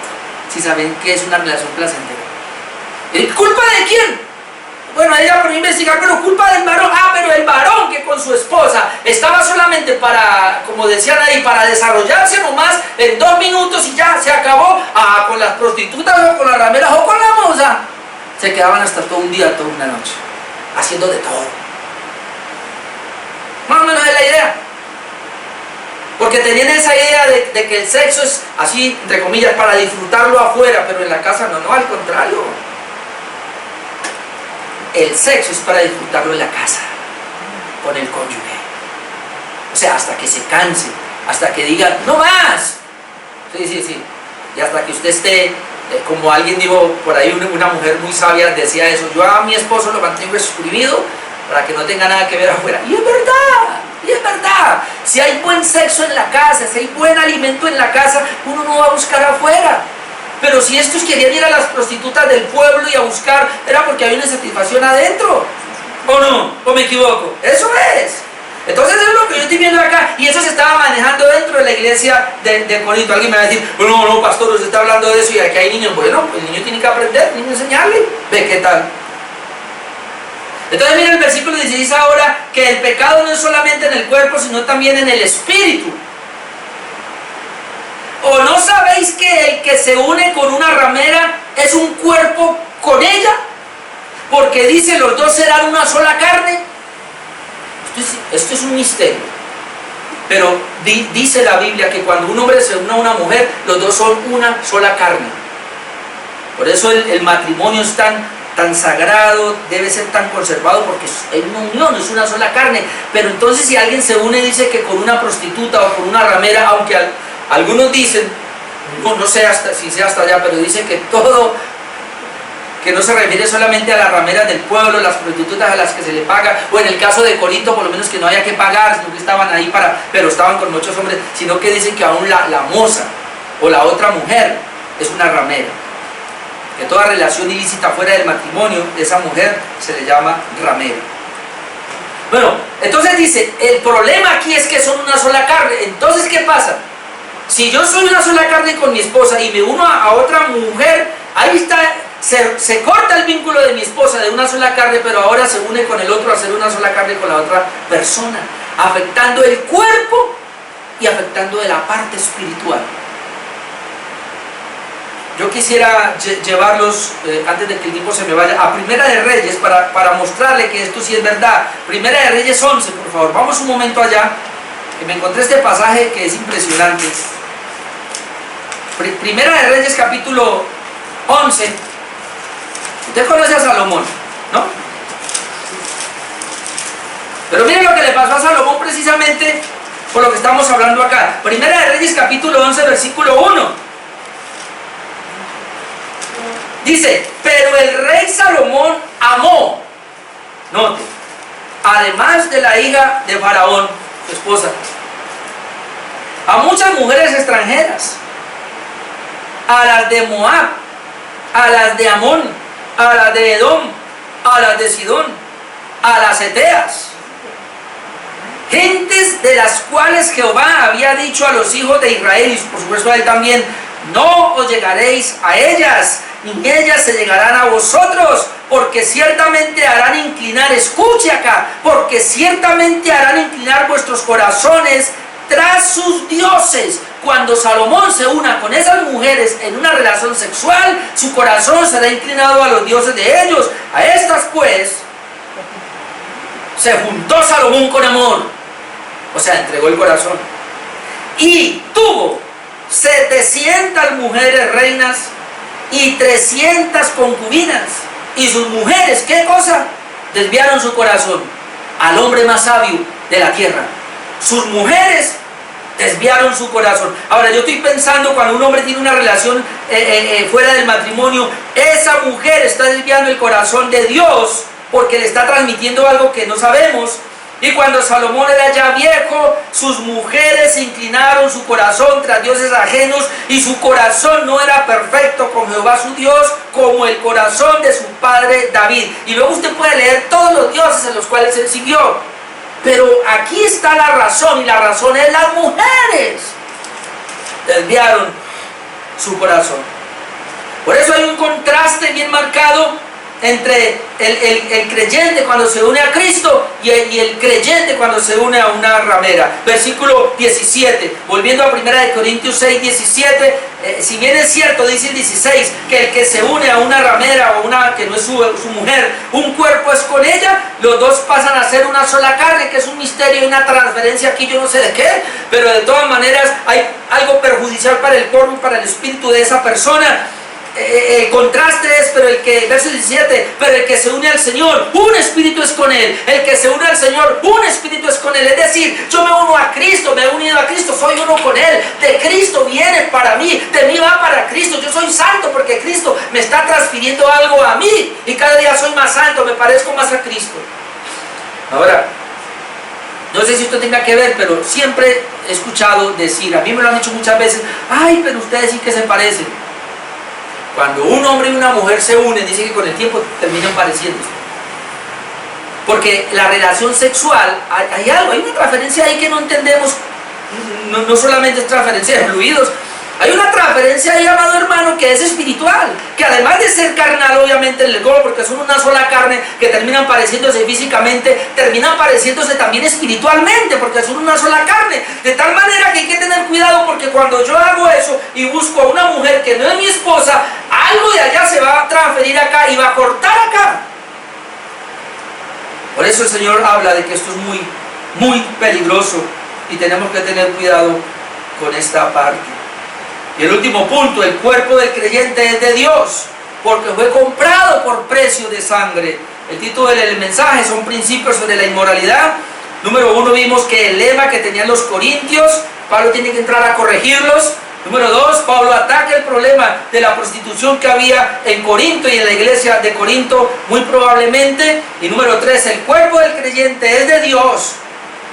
sin saber qué es una relación placentera. ¿Culpa de quién? Bueno, ella por investigar, pero culpa del varón. Pero el varón que con su esposa estaba solamente para, como decían ahí, para desarrollarse nomás en 2 minutos y ya se acabó. Con las prostitutas o con las rameras o con la moza, se quedaban hasta todo un día, toda una noche, haciendo de todo. Más o menos es la idea. Porque tenían esa idea de que el sexo es así, entre comillas, para disfrutarlo afuera, pero en la casa no, al contrario. El sexo es para disfrutarlo en la casa, con el cónyuge. O sea, hasta que se canse, hasta que diga, no más. Sí. Y hasta que usted esté, como alguien dijo por ahí, una mujer muy sabia decía eso: yo a mi esposo lo mantengo exprimido para que no tenga nada que ver afuera. Y es verdad. Si hay buen sexo en la casa, si hay buen alimento en la casa, uno no va a buscar afuera. Pero si estos querían ir a las prostitutas del pueblo y a buscar, era porque había una satisfacción adentro. ¿O no? ¿O me equivoco? Eso es. Entonces es lo que yo estoy viendo acá. Y eso se estaba manejando dentro de la iglesia de Corinto. Alguien me va a decir, no, pastor, usted está hablando de eso y aquí hay niños. Bueno, pues el niño tiene que aprender, tiene que enseñarle. Ve qué tal. Entonces mira el versículo 16 ahora, que el pecado no es solamente en el cuerpo, sino también en el espíritu. ¿O no sabéis que el que se une con una ramera es un cuerpo con ella? Porque dice, los dos serán una sola carne. Esto es un misterio. Pero dice la Biblia que cuando un hombre se une a una mujer, los dos son una sola carne. Por eso el matrimonio es tan sagrado, debe ser tan conservado, porque es una unión, es una sola carne. Pero entonces si alguien se une, dice que con una prostituta o con una ramera, aunque algunos dicen, no sé si sea hasta allá, pero dicen que que no se refiere solamente a las rameras del pueblo, las prostitutas a las que se le paga, o en el caso de Corinto por lo menos que no había que pagar, sino que estaban ahí pero estaban con muchos hombres, sino que dicen que aún la moza o la otra mujer es una ramera, que toda relación ilícita fuera del matrimonio de esa mujer se le llama ramera. Bueno, entonces dice, el problema aquí es que son una sola carne. Entonces, ¿qué pasa? Si yo soy una sola carne con mi esposa y me uno a otra mujer, ahí está, se corta el vínculo de mi esposa de una sola carne, pero ahora se une con el otro a ser una sola carne con la otra persona, afectando el cuerpo y afectando de la parte espiritual. Yo quisiera llevarlos, antes de que el tiempo se me vaya, a Primera de Reyes para mostrarle que esto sí es verdad. Primera de Reyes 11, por favor. Vamos un momento allá, que me encontré este pasaje que es impresionante. Primera de Reyes, capítulo 11. Usted conoce a Salomón, ¿no? Pero miren lo que le pasó a Salomón precisamente por lo que estamos hablando acá. Primera de Reyes, capítulo 11, versículo 1. Dice, pero el rey Salomón amó, note, además de la hija de Faraón, su esposa, a muchas mujeres extranjeras, a las de Moab, a las de Amón, a las de Edom, a las de Sidón, a las Eteas, gentes de las cuales Jehová había dicho a los hijos de Israel, y por supuesto a él también, no os llegaréis a ellas, ni ellas se llegarán a vosotros, porque ciertamente harán inclinar, escuche acá, porque ciertamente harán inclinar vuestros corazones tras sus dioses. Cuando Salomón se una con esas mujeres en una relación sexual, su corazón será inclinado a los dioses de ellos. A estas pues se juntó Salomón con amor, o sea, entregó el corazón, y tuvo 700 mujeres reinas y 300 concubinas, y sus mujeres, ¿qué cosa? Desviaron su corazón al hombre más sabio de la tierra. Sus mujeres desviaron su corazón. Ahora yo estoy pensando, cuando un hombre tiene una relación fuera del matrimonio, esa mujer está desviando el corazón de Dios porque le está transmitiendo algo que no sabemos. Y cuando Salomón era ya viejo, sus mujeres inclinaron su corazón tras dioses ajenos, y su corazón no era perfecto con Jehová su Dios, como el corazón de su padre David. Y luego usted puede leer todos los dioses en los cuales él siguió. Pero aquí está la razón, y la razón es las mujeres desviaron su corazón. Por eso hay un contraste bien marcado entre el creyente cuando se une a Cristo y el creyente cuando se une a una ramera. Versículo 17, volviendo a 1 Corintios 6, 17, si bien es cierto, dice el 16, que el que se une a una ramera o una que no es su mujer, un cuerpo es con ella, los dos pasan a ser una sola carne, que es un misterio y una transferencia aquí, yo no sé de qué, pero de todas maneras hay algo perjudicial para el cuerpo y para el espíritu de esa persona. El contraste es, verso 17, pero el que se une al Señor, un espíritu es con él. El que se une al Señor, un espíritu es con él. Es decir, yo me uno a Cristo, me he unido a Cristo, soy uno con él. De Cristo viene para mí, de mí va para Cristo. Yo soy santo porque Cristo me está transfiriendo algo a mí, y cada día soy más santo, me parezco más a Cristo. Ahora, no sé si esto tenga que ver, pero siempre he escuchado decir, a mí me lo han dicho muchas veces, ay, pero ustedes sí que se parecen. Cuando un hombre y una mujer se unen, dice que con el tiempo terminan pareciéndose. Porque la relación sexual, hay algo, hay una transferencia ahí que no entendemos. No solamente es transferencia de fluidos, hay una transferencia ahí, amado hermano, que es espiritual, que además de ser carnal, obviamente, en el gol, porque son una sola carne, que terminan pareciéndose físicamente, terminan pareciéndose también espiritualmente, porque son una sola carne. De tal manera que hay que tener cuidado, porque cuando yo hago eso y busco a una mujer que no es mi esposa, algo de allá se va a transferir acá y va a cortar acá. Por eso el Señor habla de que esto es muy, muy peligroso, y tenemos que tener cuidado con esta parte. Y el último punto, el cuerpo del creyente es de Dios, porque fue comprado por precio de sangre. El título del mensaje son principios sobre la inmoralidad. Número 1, vimos que el lema que tenían los corintios, Pablo tiene que entrar a corregirlos. Número 2, Pablo ataca el problema de la prostitución que había en Corinto y en la iglesia de Corinto, muy probablemente. Y número 3, el cuerpo del creyente es de Dios,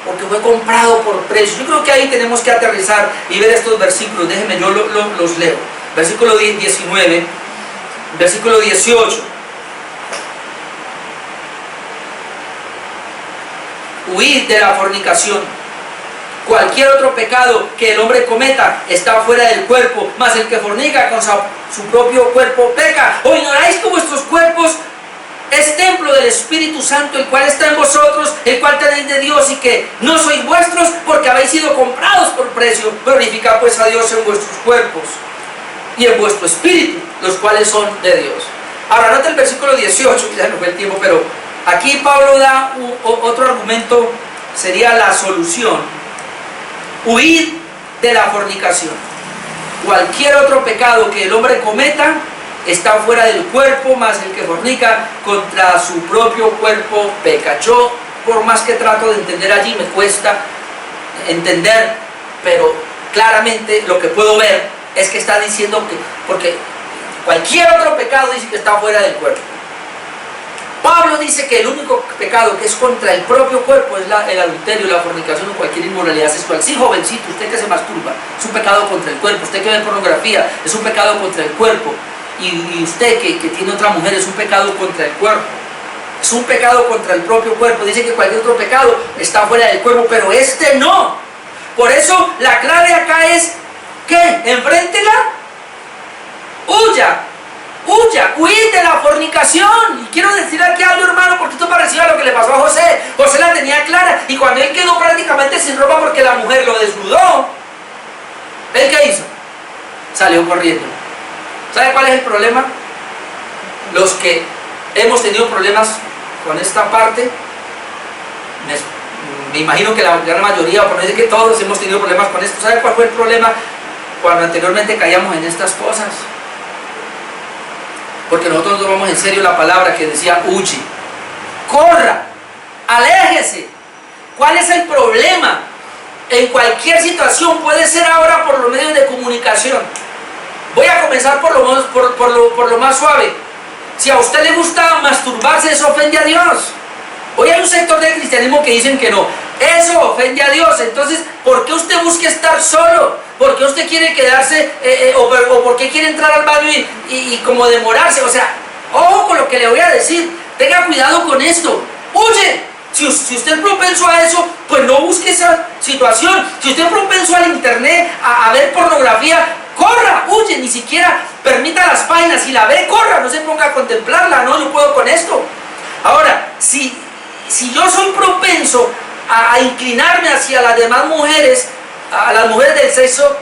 porque fue comprado por precio. Yo creo que ahí tenemos que aterrizar y ver estos versículos. Déjenme, yo los leo. Versículo 19, versículo 18. Huid de la fornicación. Cualquier otro pecado que el hombre cometa está fuera del cuerpo, mas el que fornica con su propio cuerpo peca. ¿O ignoráis que vuestros cuerpos es templo del Espíritu Santo, el cual está en vosotros, el cual tenéis de Dios, y que no sois vuestros, porque habéis sido comprados por precio? Glorificad pues a Dios en vuestros cuerpos y en vuestro espíritu, los cuales son de Dios. Ahora nota el versículo 18, que ya no fue el tiempo, pero aquí Pablo da otro argumento, sería la solución. Huid de la fornicación. Cualquier otro pecado que el hombre cometa está fuera del cuerpo, mas el que fornica contra su propio cuerpo peca. Yo, por más que trato de entender allí, me cuesta entender, pero claramente lo que puedo ver es que está diciendo que, porque cualquier otro pecado dice que está fuera del cuerpo. Pablo dice que el único pecado que es contra el propio cuerpo es el adulterio, la fornicación o cualquier inmoralidad sexual. Sí, jovencito, usted que se masturba, es un pecado contra el cuerpo. Usted que ve pornografía, es un pecado contra el cuerpo. Y usted que tiene otra mujer, es un pecado contra el cuerpo. Es un pecado contra el propio cuerpo. Dice que cualquier otro pecado está fuera del cuerpo, pero este no. Por eso la clave acá es, ¿qué? Enfréntela, huya. Huya, huid de la fornicación. Y quiero decir aquí algo, hermano, porque esto parecía lo que le pasó a José. José la tenía clara, y cuando él quedó prácticamente sin ropa porque la mujer lo desnudó, ¿él qué hizo? Salió corriendo. ¿Sabe cuál es el problema? Los que hemos tenido problemas con esta parte, me imagino que la gran mayoría, por no decir que todos hemos tenido problemas con esto. ¿Sabe cuál fue el problema? Cuando anteriormente caíamos en estas cosas. Porque nosotros no tomamos en serio la palabra que decía huye, corra, aléjese. ¿Cuál es el problema? En cualquier situación, puede ser ahora por los medios de comunicación. Voy a comenzar por lo más suave. Si a usted le gusta masturbarse, eso ofende a Dios. Hoy hay un sector del cristianismo que dicen que no. Eso ofende a Dios. Entonces, ¿por qué usted busca estar solo? ¿Por qué usted quiere quedarse o por qué quiere entrar al baño y como demorarse? O sea, ojo con lo que le voy a decir. Tenga cuidado con esto. Huye. Si usted es propenso a eso, pues no busque esa situación. Si usted es propenso al internet, a ver pornografía, corra, huye. Ni siquiera permita las páginas. Si la ve, corra. No se ponga a contemplarla. No, yo puedo con esto. Ahora, si yo soy propenso a inclinarme hacia las demás mujeres, a las mujeres del sexo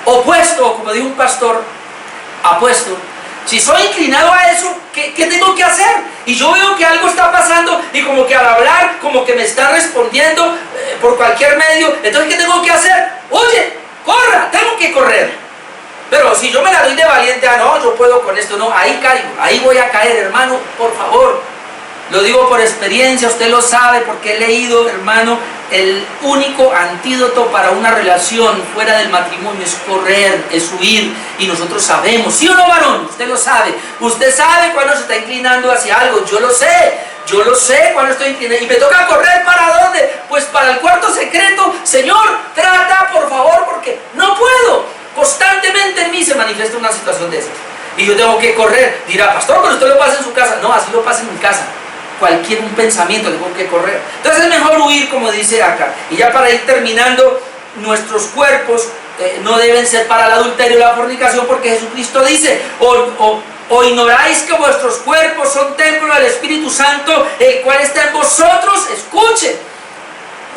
opuesto, como dijo un pastor, apuesto, si soy inclinado a eso, ¿qué tengo que hacer? Y yo veo que algo está pasando y como que al hablar, como que me está respondiendo por cualquier medio, entonces ¿qué tengo que hacer? Oye, corra, tengo que correr. Pero si yo me la doy de valiente, no, yo puedo con esto, no, ahí caigo, ahí voy a caer, hermano, por favor. Lo digo por experiencia, usted lo sabe porque he leído, hermano, el único antídoto para una relación fuera del matrimonio es correr, es huir, y nosotros sabemos, ¿sí o no, varón? Usted lo sabe, usted sabe cuando se está inclinando hacia algo, yo lo sé cuando estoy inclinando, y me toca correr, ¿para dónde? Pues para el cuarto secreto. Señor, trata, por favor, porque no puedo, constantemente en mí se manifiesta una situación de esas, y yo tengo que correr. Dirá, pastor, pero usted lo pasa en su casa. No, así lo pasa en mi casa. Cualquier un pensamiento tengo que correr. Entonces es mejor huir, como dice acá. Y ya para ir terminando, nuestros cuerpos no deben ser para el adulterio y la fornicación, porque Jesucristo dice, o ignoráis que vuestros cuerpos son templo del Espíritu Santo, el cual está en vosotros. Escuchen,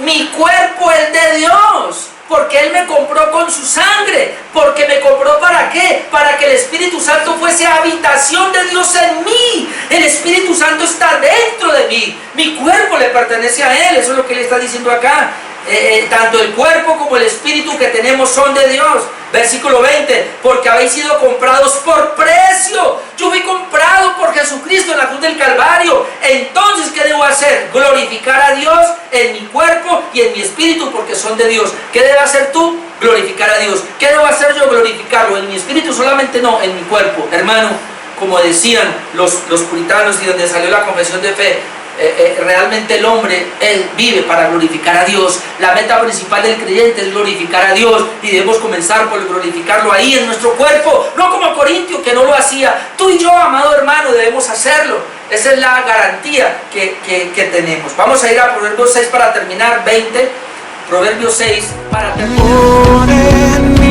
mi cuerpo es de Dios, porque Él me compró con su sangre. Porque me compró, ¿para qué? Para que el Espíritu Santo fuese habitación de Dios en mí. El Espíritu Santo está dentro de mí. Mi cuerpo le pertenece a Él. Eso es lo que Él está diciendo acá. Tanto el cuerpo como el espíritu que tenemos son de Dios. Versículo 20, porque habéis sido comprados por precio. Yo fui comprado por Jesucristo en la cruz del Calvario. Entonces, ¿qué debo hacer? Glorificar a Dios en mi cuerpo y en mi espíritu, porque son de Dios. ¿Qué debes hacer tú? Glorificar a Dios. ¿Qué debo hacer yo? Glorificarlo. En mi espíritu solamente, no, en mi cuerpo. Hermano, como decían los puritanos y donde salió la confesión de fe, realmente el hombre, él vive para glorificar a Dios. La meta principal del creyente es glorificar a Dios, y debemos comenzar por glorificarlo ahí en nuestro cuerpo, no como Corintio, que no lo hacía. Tú y yo, amado hermano, debemos hacerlo. Esa es la garantía que tenemos. Vamos a ir a Proverbios 6 para terminar. 20, Proverbios 6 para terminar.